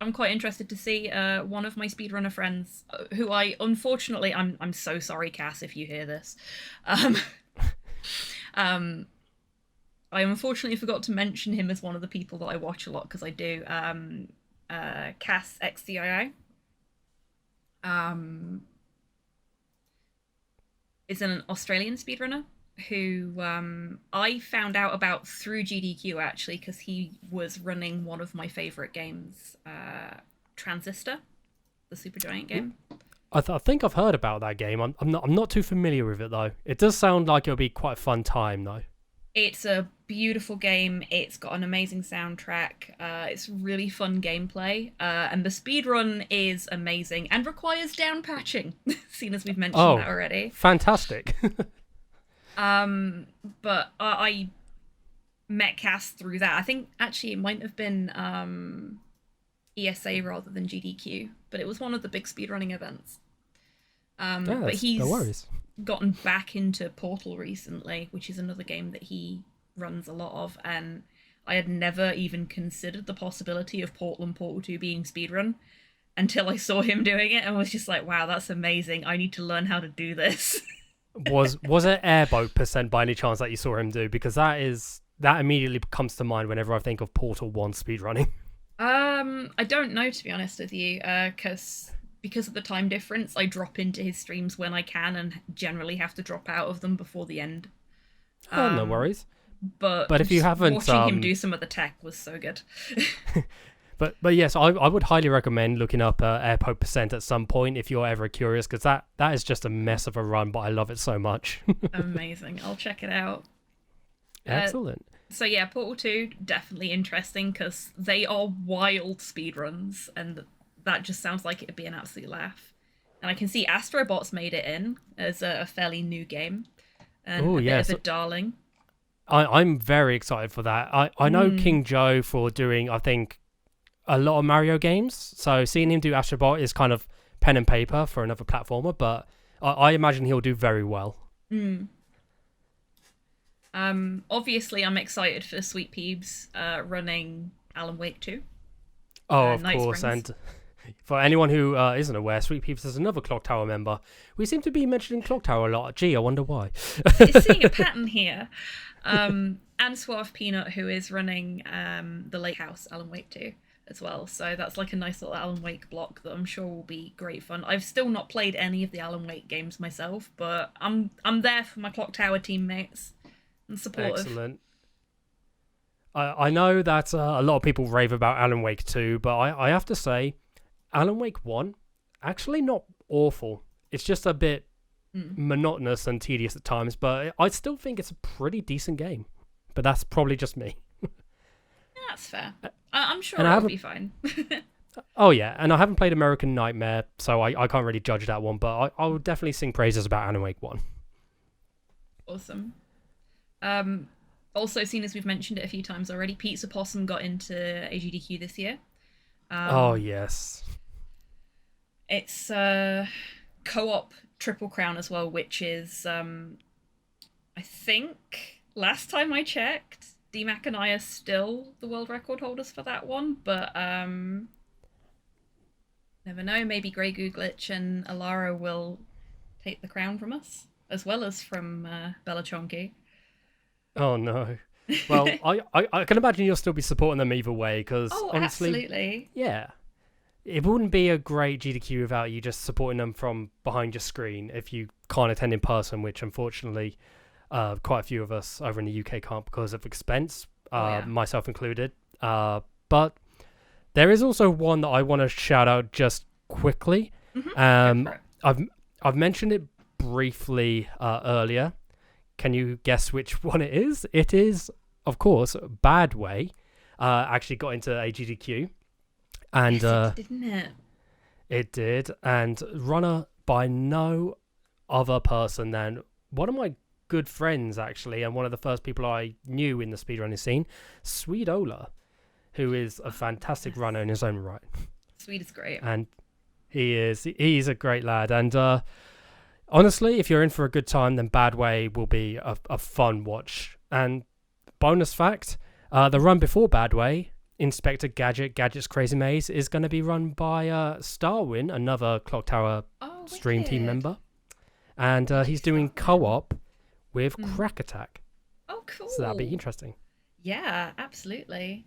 [SPEAKER 2] I'm quite interested to see. One of my speedrunner friends, who unfortunately, I'm so sorry, Cass, if you hear this. I unfortunately forgot to mention him as one of the people that I watch a lot, because I do. Cass XDII. Is an Australian speedrunner who I found out about through GDQ, actually, because he was running one of my favourite games, Transistor, the Supergiant game.
[SPEAKER 1] I think I've heard about that game. I'm not too familiar with it, though. It does sound like it'll be quite a fun time, though.
[SPEAKER 2] It's a beautiful game. It's got an amazing soundtrack. It's really fun gameplay. And the speedrun is amazing and requires down patching, seeing as we've mentioned that already.
[SPEAKER 1] Fantastic.
[SPEAKER 2] But I met Cass through that. I think actually it might have been ESA rather than GDQ, but it was one of the big speedrunning events. But he's
[SPEAKER 1] no worries.
[SPEAKER 2] Gotten back into Portal recently, which is another game that he runs a lot of, and I had never even considered the possibility of Portal and Portal 2 being speedrun until I saw him doing it and was just like, wow, that's amazing. I need to learn how to do this.
[SPEAKER 1] Was it airboat % by any chance that you saw him do? Because that immediately comes to mind whenever I think of Portal 1 speedrunning.
[SPEAKER 2] I don't know, to be honest with you, because of the time difference, I drop into his streams when I can and generally have to drop out of them before the end.
[SPEAKER 1] No worries.
[SPEAKER 2] But
[SPEAKER 1] if you haven't,
[SPEAKER 2] watching him do some of the tech was so good.
[SPEAKER 1] But yes, I would highly recommend looking up airboat % at some point if you're ever curious, because that is just a mess of a run, but I love it so much.
[SPEAKER 2] Amazing. I'll check it out.
[SPEAKER 1] Excellent.
[SPEAKER 2] So yeah, Portal 2, definitely interesting because they are wild speedruns, and that just sounds like it'd be an absolute laugh. And I can see Astrobot's made it in as a fairly new game and
[SPEAKER 1] Oh,
[SPEAKER 2] a bit
[SPEAKER 1] yes.
[SPEAKER 2] of a darling.
[SPEAKER 1] I'm very excited for that. I know King Joe for doing, I think, a lot of Mario games. So seeing him do Astrobot is kind of pen and paper for another platformer, but I imagine he'll do very well.
[SPEAKER 2] Obviously, I'm excited for Sweet Peebs running Alan Wake 2.
[SPEAKER 1] Oh, of
[SPEAKER 2] Night
[SPEAKER 1] course.
[SPEAKER 2] Springs.
[SPEAKER 1] And for anyone who isn't aware, Sweet Peeps is another Clock Tower member. We seem to be mentioning Clock Tower a lot. Gee, I wonder why.
[SPEAKER 2] You're seeing a pattern here. And Suave Peanut, who is running the Lake House Alan Wake 2 as well. So that's like a nice little Alan Wake block that I'm sure will be great fun. I've still not played any of the Alan Wake games myself, but I'm there for my Clock Tower teammates and supportive.
[SPEAKER 1] Excellent. I know that a lot of people rave about Alan Wake 2, but I have to say, Alan Wake 1, actually not awful. It's just a bit monotonous and tedious at times, but I still think it's a pretty decent game. But that's probably just me.
[SPEAKER 2] That's fair. I'm sure
[SPEAKER 1] And
[SPEAKER 2] it'll be fine.
[SPEAKER 1] Oh, yeah, and I haven't played American Nightmare, so I can't really judge that one, but I would definitely sing praises about Alan Wake 1.
[SPEAKER 2] Awesome. Also, seen as we've mentioned it a few times already, Pizza Possum got into AGDQ this year.
[SPEAKER 1] Oh, yes.
[SPEAKER 2] It's co-op Triple Crown as well, which is, I think, last time I checked, DMAC and I are still the world record holders for that one, but never know, maybe Grey Goo Glitch and Alara will take the crown from us, as well as from Bella Chonky.
[SPEAKER 1] Oh, no. Well, I can imagine you'll still be supporting them either way, because honestly,
[SPEAKER 2] absolutely.
[SPEAKER 1] Yeah. It wouldn't be a great GDQ without you just supporting them from behind your screen if you can't attend in person, which unfortunately quite a few of us over in the UK can't because of expense, myself included. But there is also one that I want to shout out just quickly. I've mentioned it briefly earlier. Can you guess which one it is? It is, of course, Bad Way. Actually got into AGDQ. And
[SPEAKER 2] yes, didn't it?
[SPEAKER 1] It did. And runner by no other person than one of my good friends, actually, and one of the first people I knew in the speedrunning scene, Sweet Ola, who is a fantastic runner in his own right.
[SPEAKER 2] Sweet is great.
[SPEAKER 1] And he's a great lad. And honestly, if you're in for a good time, then Bad Way will be a fun watch. And bonus fact, the run before Bad Way, Inspector Gadget's Crazy Maze, is going to be run by Starwin, another Clock Tower stream team member. And he's doing co-op with Crack Attack.
[SPEAKER 2] Oh, cool.
[SPEAKER 1] So that'll be interesting.
[SPEAKER 2] Yeah, absolutely.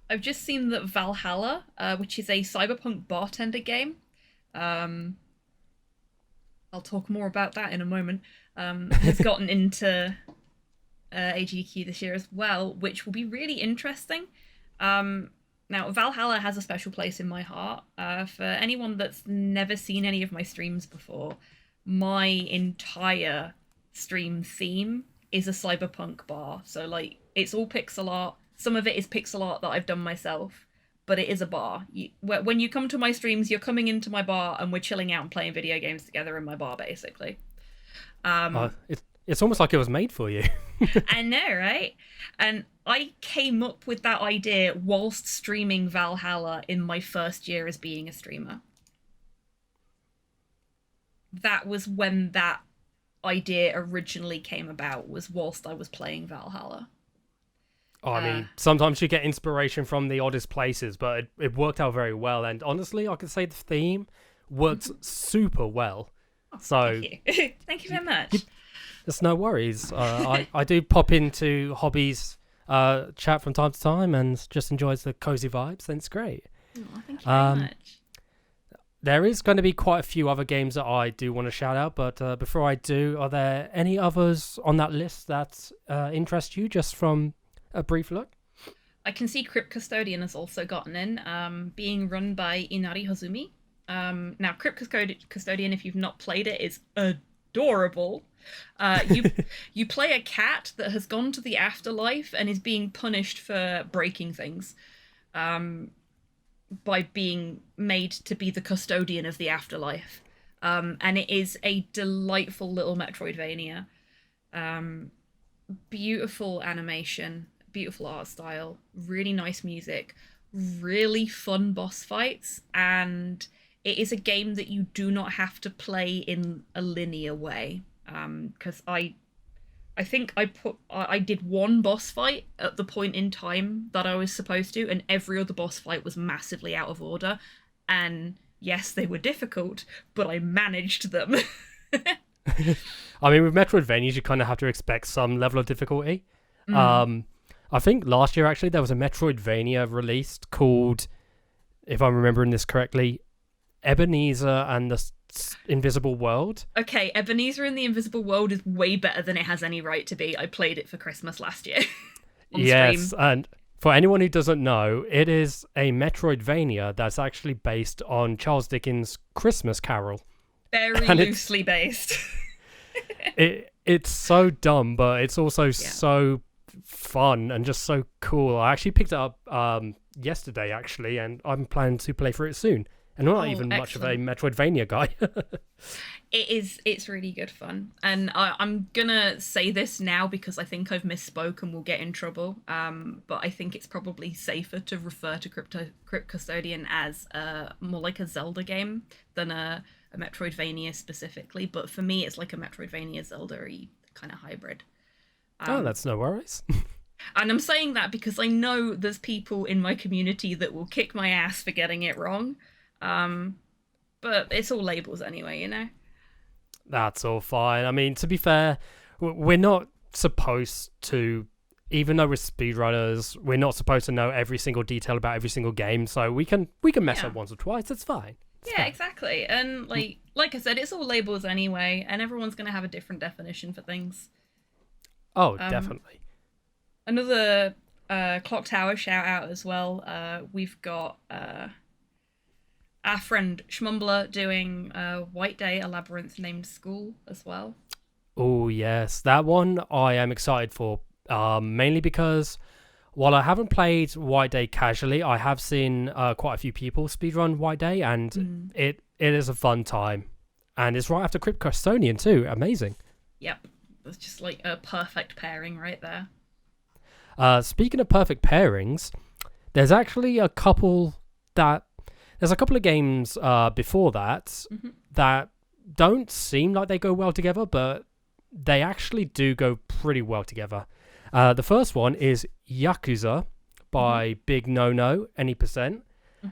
[SPEAKER 2] I've just seen that Valhalla, which is a cyberpunk bartender game, I'll talk more about that in a moment, has gotten into AGDQ this year as well, which will be really interesting. Now, Valhalla has a special place in my heart. For anyone that's never seen any of my streams before, my entire stream theme is a cyberpunk bar. So, like, it's all pixel art. Some of it is pixel art that I've done myself, but it is a bar. When you come to my streams, you're coming into my bar and we're chilling out and playing video games together in my bar, basically.
[SPEAKER 1] It's almost like it was made for you.
[SPEAKER 2] I know, right? And I came up with that idea whilst streaming Valhalla in my first year as being a streamer. That was when that idea originally came about, was whilst I was playing Valhalla.
[SPEAKER 1] Oh, I mean, sometimes you get inspiration from the oddest places, but it worked out very well. And honestly, I could say the theme works super well. So
[SPEAKER 2] Thank you. Thank you very much.
[SPEAKER 1] There's no worries. I do pop into Hobby's chat from time to time and just enjoys the cozy vibes, and it's great.
[SPEAKER 2] Oh, thank you very much.
[SPEAKER 1] There is going to be quite a few other games that I do want to shout out, but before I do, are there any others on that list that interest you, just from a brief look?
[SPEAKER 2] I can see Crypt Custodian has also gotten in, being run by Inari Hozumi. Now, Crypt Custodian, if you've not played it, is adorable. You play a cat that has gone to the afterlife and is being punished for breaking things, by being made to be the custodian of the afterlife. And it is a delightful little Metroidvania. Beautiful animation, beautiful art style, really nice music, really fun boss fights, and it is a game that you do not have to play in a linear way. Because I think I did one boss fight at the point in time that I was supposed to, and every other boss fight was massively out of order. And yes, they were difficult, but I managed them.
[SPEAKER 1] I mean, with Metroidvanias, you kind of have to expect some level of difficulty. I think last year, actually, there was a Metroidvania released called, if I'm remembering this correctly, Ebenezer and the Invisible World.
[SPEAKER 2] Okay, Ebenezer and the Invisible World is way better than it has any right to be. I played it for Christmas last year.
[SPEAKER 1] Yes,
[SPEAKER 2] stream.
[SPEAKER 1] And for anyone who doesn't know, it is a Metroidvania that's actually based on Charles Dickens' Christmas Carol.
[SPEAKER 2] Very loosely based.
[SPEAKER 1] It's so dumb, but it's also so fun and just so cool. I actually picked it up yesterday, actually, and I'm planning to play for it soon. And I'm not even much of a Metroidvania guy.
[SPEAKER 2] It's really good fun. And I'm gonna say this now because I think I've misspoke and will get in trouble. But I think it's probably safer to refer to Crypt Custodian as more like a Zelda game than a Metroidvania specifically. But for me, it's like a Metroidvania Zelda-y kind of hybrid.
[SPEAKER 1] That's no worries.
[SPEAKER 2] And I'm saying that because I know there's people in my community that will kick my ass for getting it wrong. But it's all labels anyway, you know?
[SPEAKER 1] That's all fine. I mean, to be fair, we're not supposed to, even though we're speedrunners, we're not supposed to know every single detail about every single game, so we can mess up once or twice, it's fine. It's fine.
[SPEAKER 2] Exactly. And like I said, it's all labels anyway, and everyone's going to have a different definition for things.
[SPEAKER 1] Oh, definitely.
[SPEAKER 2] Another Clock Tower shout out as well. We've got our friend Schmumbler doing White Day, a labyrinth named School as well.
[SPEAKER 1] Oh yes, that one I am excited for. Mainly because while I haven't played White Day casually, I have seen quite a few people speedrun White Day, and it is a fun time. And it's right after Crypt Custodian too. Amazing. Yep,
[SPEAKER 2] it's just like a perfect pairing right there.
[SPEAKER 1] Speaking of perfect pairings, there's actually a couple of games before that that don't seem like they go well together, but they actually do go pretty well together. The first one is Yakuza by Big No No, Any Percent.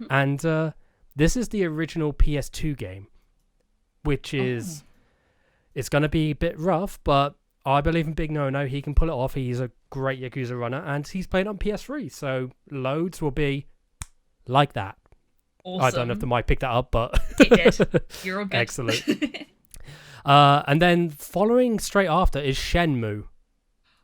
[SPEAKER 1] And this is the original PS2 game, which is it's going to be a bit rough, but I believe in Big No No. He can pull it off. He's a great Yakuza runner, and he's playing on PS3, so loads will be like that.
[SPEAKER 2] Awesome.
[SPEAKER 1] I don't know if the mic picked that up, but
[SPEAKER 2] it did. You're all good.
[SPEAKER 1] Excellent. And then following straight after is Shenmue.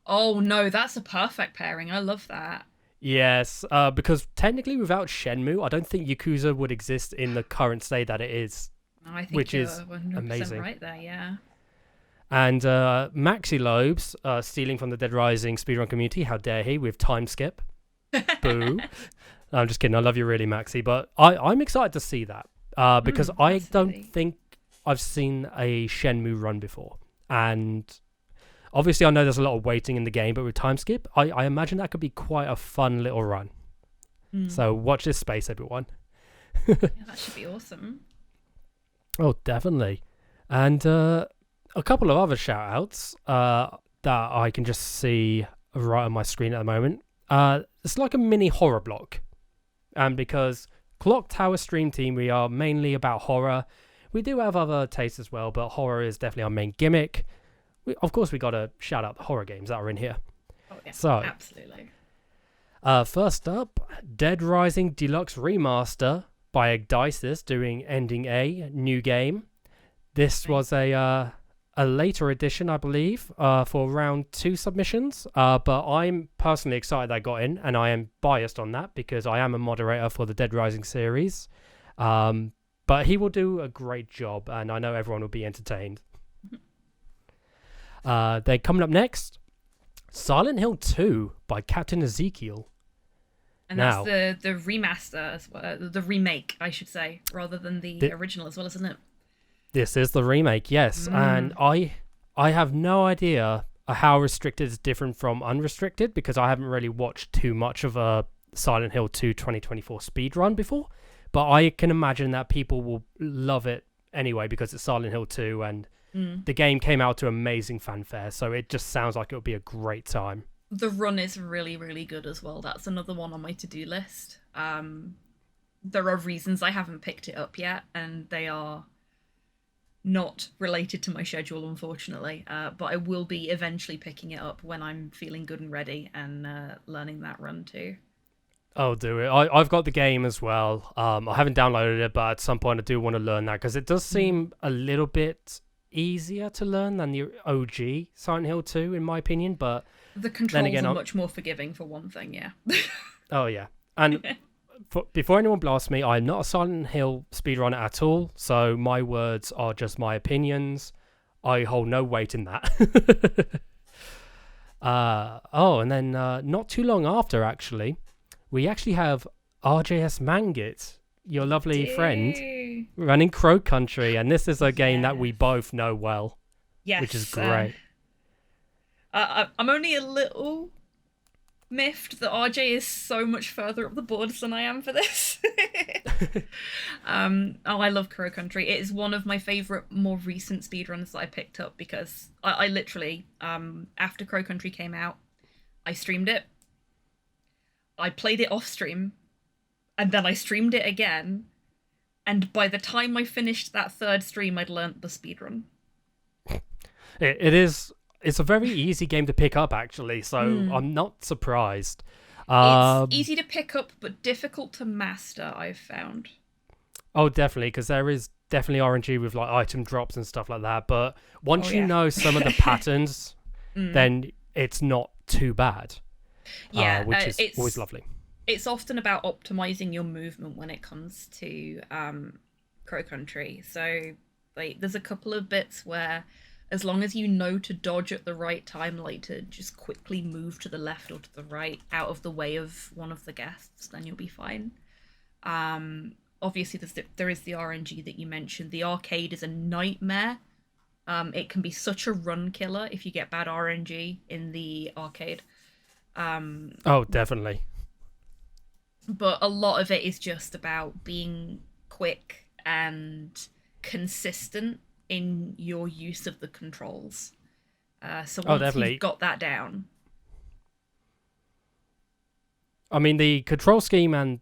[SPEAKER 2] Oh no, that's a perfect pairing. I love that.
[SPEAKER 1] Yes, because technically without Shenmue, I don't think Yakuza would exist in the current state that it is.
[SPEAKER 2] I think
[SPEAKER 1] which
[SPEAKER 2] you're
[SPEAKER 1] is
[SPEAKER 2] 100%
[SPEAKER 1] amazing.
[SPEAKER 2] Right there, yeah.
[SPEAKER 1] And Maxi Lobes, stealing from the Dead Rising speedrun community, how dare he, with Time Skip. Boo. No, I'm just kidding. I love you really, Maxi. But I'm excited to see that because I don't think I've seen a Shenmue run before. And obviously I know there's a lot of waiting in the game, but with Time Skip, I imagine that could be quite a fun little run. So watch this space, everyone.
[SPEAKER 2] Yeah, that should be awesome.
[SPEAKER 1] Oh, definitely. And a couple of other shout-outs that I can just see right on my screen at the moment. It's like a mini horror block. And because Clock Tower Stream Team, we are mainly about horror. We do have other tastes as well, but horror is definitely our main gimmick. Of course, we got to shout out the horror games that are in here.
[SPEAKER 2] Oh, yeah,
[SPEAKER 1] so,
[SPEAKER 2] absolutely.
[SPEAKER 1] First up, Dead Rising Deluxe Remaster by Enthusiast doing Ending A, new game. This was a later edition, I believe, for round 2 submissions. But I'm personally excited I got in, and I am biased on that because I am a moderator for the Dead Rising series. But he will do a great job, and I know everyone will be entertained. They're coming up next. Silent Hill 2 by Captain Ezekiel.
[SPEAKER 2] And that's the remaster as well, the remake, I should say, rather than the original as well, isn't it?
[SPEAKER 1] This is the remake, yes. And I have no idea how restricted is different from unrestricted, because I haven't really watched too much of a Silent Hill 2 2024 speedrun before. But I can imagine that people will love it anyway because it's Silent Hill 2 and the game came out to amazing fanfare. So it just sounds like it would be a great time.
[SPEAKER 2] The run is really, really good as well. That's another one on my to-do list. There are reasons I haven't picked it up yet, and they are not related to my schedule, unfortunately. But I will be eventually picking it up when I'm feeling good and ready and learning that run too.
[SPEAKER 1] I'll do it. I've got the game as well. I haven't downloaded it, but at some point I do want to learn that because it does seem a little bit easier to learn than the OG Silent Hill 2, in my opinion. But
[SPEAKER 2] the controls are much more forgiving, for one thing, yeah.
[SPEAKER 1] Oh, yeah. And before anyone blasts me, I'm not a Silent Hill speedrunner at all, so my words are just my opinions. I hold no weight in that. And then not too long after, actually, we actually have RJS Mangit, your lovely friend, running Crow Country, and this is a game that we both know well, which is great.
[SPEAKER 2] I'm only a little miffed that RJ is so much further up the boards than I am for this. I love Crow Country. It is one of my favourite, more recent speedruns that I picked up because I literally, after Crow Country came out, I streamed it. I played it off stream, and then I streamed it again, and by the time I finished that third stream, I'd learnt the speedrun.
[SPEAKER 1] It's a very easy game to pick up, actually, so I'm not surprised.
[SPEAKER 2] It's easy to pick up, but difficult to master, I've found.
[SPEAKER 1] Oh, definitely, because there is definitely RNG with like item drops and stuff like that, but once you know some of the patterns, then it's not too bad.
[SPEAKER 2] Yeah,
[SPEAKER 1] which is always lovely.
[SPEAKER 2] It's often about optimizing your movement when it comes to Crow Country. So there's a couple of bits where, as long as you know to dodge at the right time, like to just quickly move to the left or to the right, out of the way of one of the guests, then you'll be fine. Obviously, there is the RNG that you mentioned. The arcade is a nightmare. It can be such a run killer if you get bad RNG in the arcade.
[SPEAKER 1] Definitely.
[SPEAKER 2] But a lot of it is just about being quick and consistent in your use of the controls. So once you've got that down.
[SPEAKER 1] I mean, the control scheme and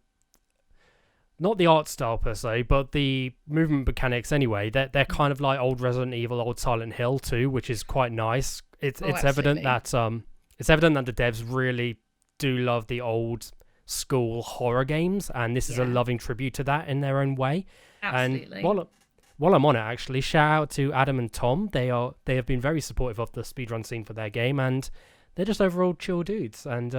[SPEAKER 1] not the art style per se, but the movement mechanics anyway, they're kind of like old Resident Evil, old Silent Hill too, which is quite nice. It's evident that the devs really do love the old school horror games, and this is a loving tribute to that in their own way.
[SPEAKER 2] Absolutely.
[SPEAKER 1] And while I'm on it, actually, shout out to Adam and Tom. They have been very supportive of the speedrun scene for their game, and they're just overall chill dudes. And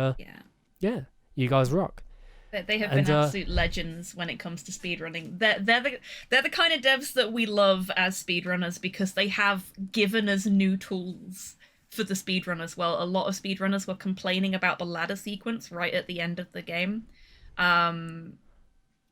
[SPEAKER 1] you guys rock.
[SPEAKER 2] They have been absolute legends when it comes to speedrunning. They're the kind of devs that we love as speedrunners because they have given us new tools for the speedrun as well. A lot of speedrunners were complaining about the ladder sequence right at the end of the game.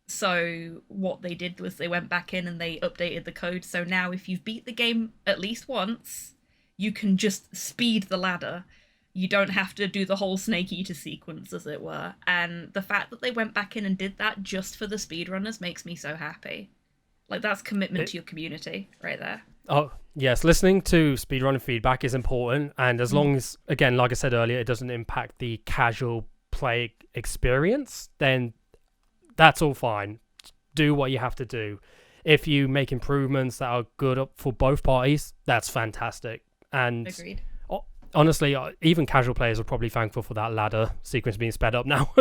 [SPEAKER 2] So what they did was they went back in and they updated the code. So now if you've beat the game at least once, you can just speed the ladder. You don't have to do the whole Snake Eater sequence, as it were. And the fact that they went back in and did that just for the speedrunners makes me so happy. Like, that's commitment to your community right there.
[SPEAKER 1] Oh, yes. Listening to speedrunning feedback is important. And as long as, again, like I said earlier, it doesn't impact the casual play experience, then that's all fine. Do what you have to do. If you make improvements that are good up for both parties, that's fantastic. And
[SPEAKER 2] agreed.
[SPEAKER 1] Honestly, even casual players are probably thankful for that ladder sequence being sped up now.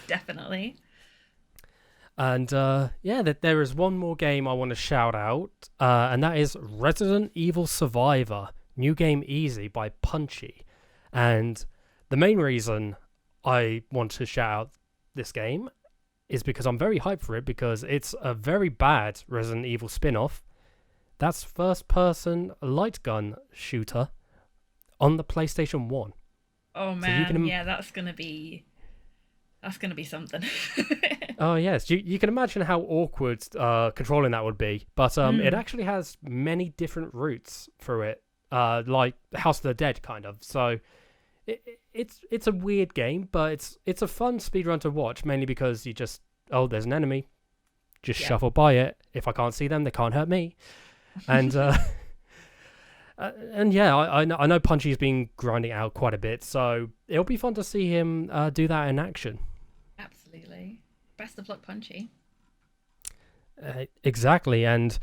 [SPEAKER 2] Definitely.
[SPEAKER 1] And there is one more game I want to shout out, and that is Resident Evil Survivor, New Game Easy by Punchy. And the main reason I want to shout out this game is because I'm very hyped for it, because it's a very bad Resident Evil spin-off That's first-person light gun shooter on the PlayStation 1.
[SPEAKER 2] Oh man, yeah, that's gonna be something.
[SPEAKER 1] Oh yes, you can imagine how awkward controlling that would be. But it actually has many different routes through it, like House of the Dead kind of. So it's a weird game, but it's a fun speedrun to watch, mainly because you just there's an enemy, just shuffle by it. If I can't see them, they can't hurt me, and. And yeah, I know Punchy's been grinding out quite a bit, so it'll be fun to see him do that in action.
[SPEAKER 2] Absolutely. Best of luck, Punchy.
[SPEAKER 1] Exactly, and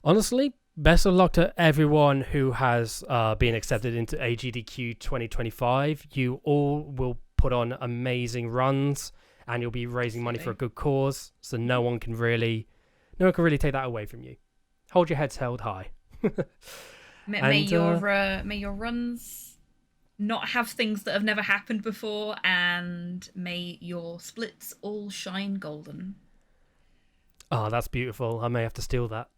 [SPEAKER 1] honestly, best of luck to everyone who has been accepted into AGDQ 2025. You all will put on amazing runs, and you'll be raising money for a good cause, so no one can really take that away from you. Hold your heads held high.
[SPEAKER 2] May your runs not have things that have never happened before, and may your splits all shine golden.
[SPEAKER 1] Oh, that's beautiful. I may have to steal that.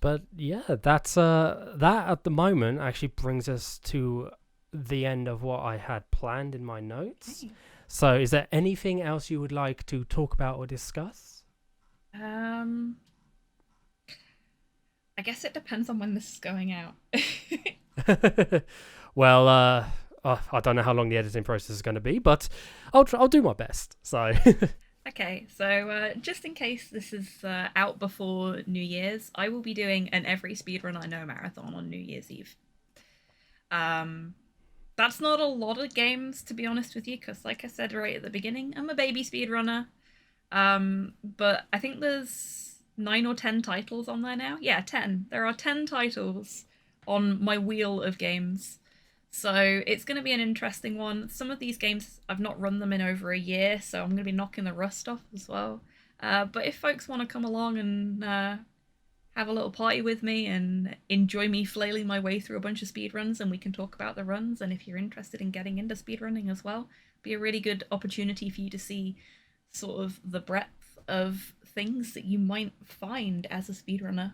[SPEAKER 1] But yeah, that's that at the moment actually brings us to the end of what I had planned in my notes.
[SPEAKER 2] Hey.
[SPEAKER 1] So, is there anything else you would like to talk about or discuss?
[SPEAKER 2] I guess it depends on when this is going out.
[SPEAKER 1] Well, I don't know how long the editing process is going to be, but I'll do my best. So,
[SPEAKER 2] okay, so just in case this is out before New Year's, I will be doing an Every Speedrun I Know marathon on New Year's Eve. That's not a lot of games, to be honest with you, because like I said right at the beginning, I'm a baby speedrunner. But I think there's 9 or 10 titles on there now. Yeah, 10. There are 10 titles on my wheel of games. So it's going to be an interesting one. Some of these games, I've not run them in over a year, so I'm going to be knocking the rust off as well. But if folks want to come along and have a little party with me and enjoy me flailing my way through a bunch of speedruns, and we can talk about the runs, and if you're interested in getting into speedrunning as well, be a really good opportunity for you to see sort of the breadth of things that you might find as a speedrunner.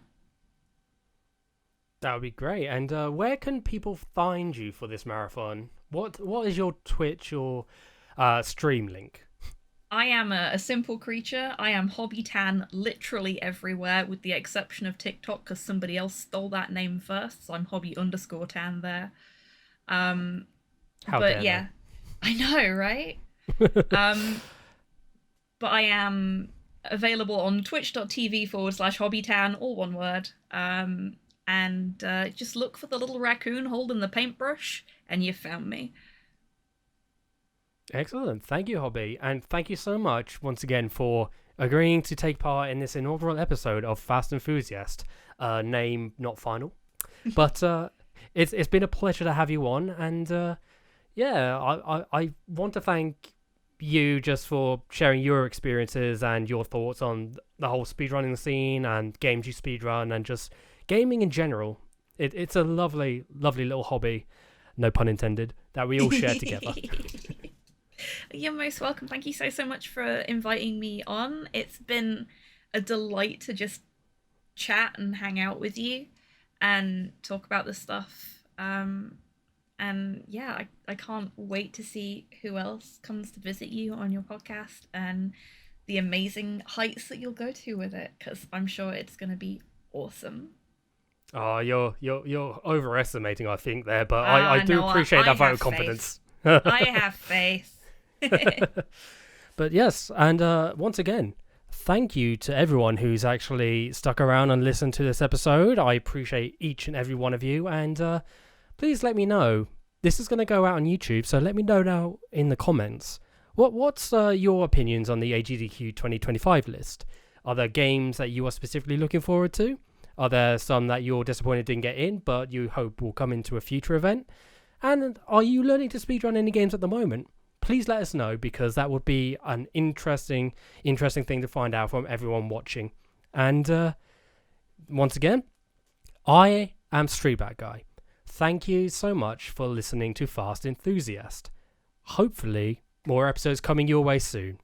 [SPEAKER 1] that would be great. And where can people find you for this marathon? What is your Twitch or stream link?
[SPEAKER 2] I am a simple creature. I am HobbyTan literally everywhere, with the exception of TikTok, because somebody else stole that name first. So I'm hobby_tan there. But yeah, I know, right? But I am available on twitch.tv/HobbyTan, all one word. And just look for the little raccoon holding the paintbrush, and you've found me.
[SPEAKER 1] Excellent. Thank you, Hobby. And thank you so much once again for agreeing to take part in this inaugural episode of Fast Enthusiast. Name not final. But it's been a pleasure to have you on. And yeah, I want to thank you just for sharing your experiences and your thoughts on the whole speedrunning scene and games you speedrun and just gaming in general. It's a lovely, lovely little hobby, no pun intended, that we all share together.
[SPEAKER 2] You're most welcome. Thank you so much for inviting me on. It's been a delight to just chat and hang out with you and talk about this stuff. And yeah, I can't wait to see who else comes to visit you on your podcast and the amazing heights that you'll go to with it, because I'm sure it's going to be awesome.
[SPEAKER 1] Oh, you're overestimating, I think, there, but I do appreciate that vote of confidence.
[SPEAKER 2] I have faith.
[SPEAKER 1] But yes, and once again, thank you to everyone who's actually stuck around and listened to this episode. I appreciate each and every one of you, and please let me know. This is going to go out on YouTube, so let me know now in the comments. What's your opinions on the AGDQ 2025 list? Are there games that you are specifically looking forward to? Are there some that you're disappointed didn't get in, but you hope will come into a future event? And are you learning to speedrun any games at the moment? Please let us know, because that would be an interesting thing to find out from everyone watching. And once again, I am Streetbackguy. Thank you so much for listening to Fast Enthusiast. Hopefully, more episodes coming your way soon.